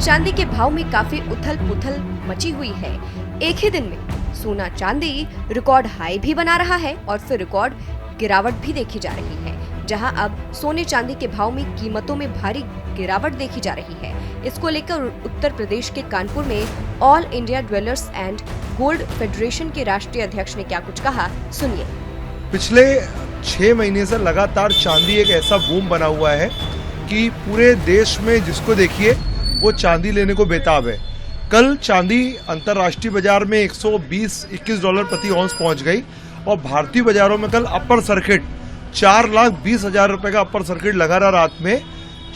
चांदी के भाव में काफी उथल पुथल मची हुई है। एक ही दिन में सोना चांदी रिकॉर्ड हाई भी बना रहा है और फिर रिकॉर्ड गिरावट भी देखी जा रही है, जहां अब सोने चांदी के भाव में कीमतों में भारी गिरावट देखी जा रही है। इसको लेकर उत्तर प्रदेश के कानपुर में all India jewellers and gold federation के राष्ट्रीय अध्यक्ष ने क्या कुछ कहा, सुनिए। पिछले 6 महीने से लगातार चांदी एक ऐसा बूम बना हुआ है कि पूरे देश में जिसको देखिए वो चांदी लेने को बेताब है। कल चांदी अंतर्राष्ट्रीय बाजार में 120-21 डॉलर प्रति औंस पहुंच गई और भारतीय बाजारों में कल अपर सर्किट 4,20,000 रुपए का अपर सर्किट लगा रहा। रात में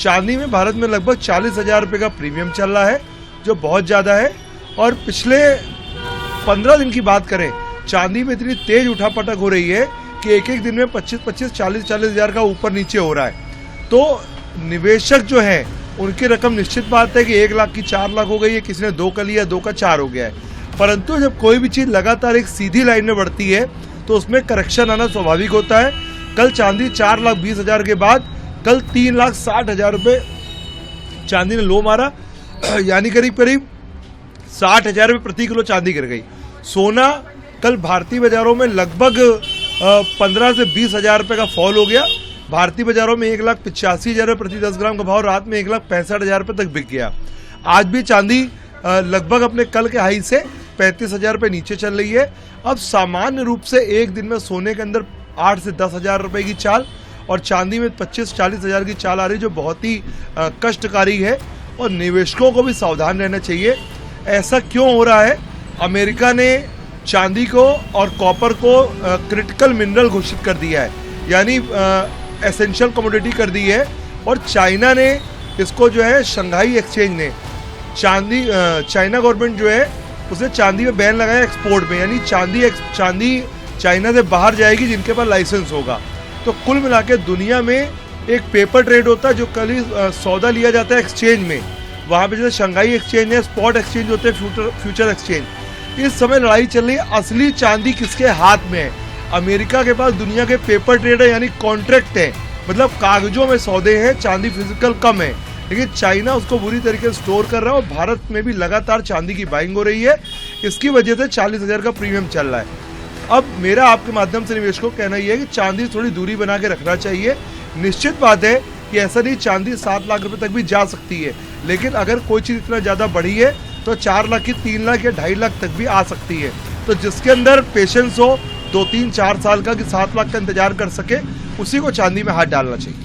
चांदी में भारत में लगभग 40,000 रुपए का प्रीमियम चल रहा है, जो बहुत ज्यादा है। और पिछले 15 दिन की बात करें, चांदी में इतनी तेज उठापटक हो रही है कि एक एक दिन में 25-25, 40-40 हजार का ऊपर नीचे हो रहा है। तो निवेशक जो हैं उनकी रकम निश्चित बात है कि 1 लाख की 4 लाख हो गई है, किसी ने 2 का लिया, 2 का 4 हो गया है। परंतु जब कोई भी चीज लगातार एक सीधी लाइन में बढ़ती है तो उसमें करेक्शन आना स्वाभाविक होता है। कल चांदी 4,20,000 के बाद कल 3,60,000 रुपए चांदी ने लो मारा, यानी करीब करीब 60,000 रुपए प्रति किलो चांदी गिर गई। सोना कल भारतीय बाजारों में लगभग 15 से 20,000 रुपए का फॉल हो गया। भारतीय बाजारों में 1,85,000 रुपए प्रति 10 ग्राम का भाव रात में 1,65,000 रुपए तक बिक गया। आज भी चांदी लगभग अपने कल के हाई से 35,000 रुपए नीचे चल रही है। अब सामान्य रूप से एक दिन में सोने के अंदर 8 से 10,000 रुपए की चाल और चांदी में 25-40,000 की चाल आ रही, जो बहुत ही कष्टकारी है और निवेशकों को भी सावधान रहना चाहिए। ऐसा क्यों हो रहा है? अमेरिका ने चांदी को और कॉपर को क्रिटिकल मिनरल घोषित कर दिया है, यानी एसेंशियल कमोडिटी कर दी है। और चाइना ने इसको जो है शंघाई एक्सचेंज ने चाइना गवर्नमेंट जो है उसने चांदी में बैन लगाया एक्सपोर्ट में, यानी चांदी चाइना से बाहर जाएगी जिनके पास लाइसेंस होगा। तो कुल मिला के दुनिया में एक पेपर ट्रेड होता है, जो कल ही सौदा लिया जाता है एक्सचेंज में। वहाँ पे जैसे शंघाई एक्सचेंज है, स्पॉट एक्सचेंज होते हैं, फ्यूचर एक्सचेंज। इस समय लड़ाई चल रही है, असली चांदी किसके हाथ में है? अमेरिका के पास दुनिया के पेपर ट्रेड है, यानी कॉन्ट्रैक्ट है, मतलब कागजों में सौदे हैं, चांदी फिजिकल कम है। लेकिन चाइना उसको बुरी तरीके से स्टोर कर रहा है और भारत में भी लगातार चांदी की बाइंग हो रही है। इसकी वजह से 40,000 का प्रीमियम चल रहा है। अब मेरा आपके माध्यम से निवेशकों को कहना यह है कि चांदी थोड़ी दूरी बना के रखना चाहिए। निश्चित बात है कि ऐसा नहीं, चांदी 7 लाख रुपए तक भी जा सकती है, लेकिन अगर कोई चीज इतना ज्यादा बढ़ी है तो 4 लाख की 3 लाख या 2.5 लाख तक भी आ सकती है। तो जिसके अंदर पेशेंस हो 2-3-4 साल का कि 7 लाख का इंतजार कर सके, उसी को चांदी में हाथ डालना चाहिए।